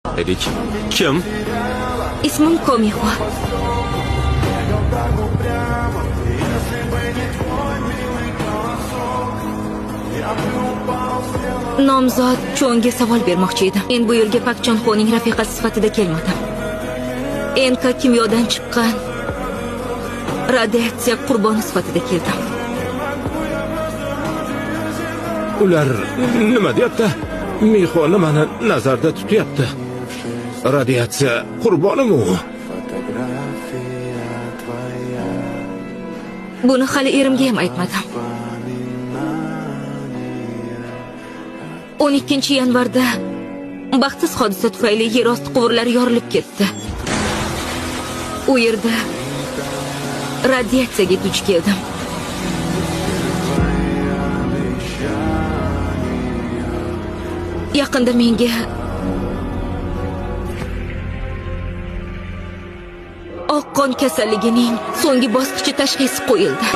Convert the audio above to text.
edik. Kim? Ismim Komihua. Nomzod Cho'nga savol bermoqchi edim. Men bu yerga Pak Chonxoning rafiqasi sifatida kelmadim. NK kimyodan chiqqan radiatsiya qurboni sifatida keldim. Ular nima deyapti? Miho nimani nazarda tutyapti? Radiatsiya qurbonimi u? Buni hali erimga ham aytmadim. 12 yanvarda baxtsiz hodisa tufayli yer osti quvurlari yorilib ketdi. U yerda radiatsiyaga duch keldim. Yaqinda menga oq qon kasalligining so'nggi bosqichi tashxisi qo'yildi.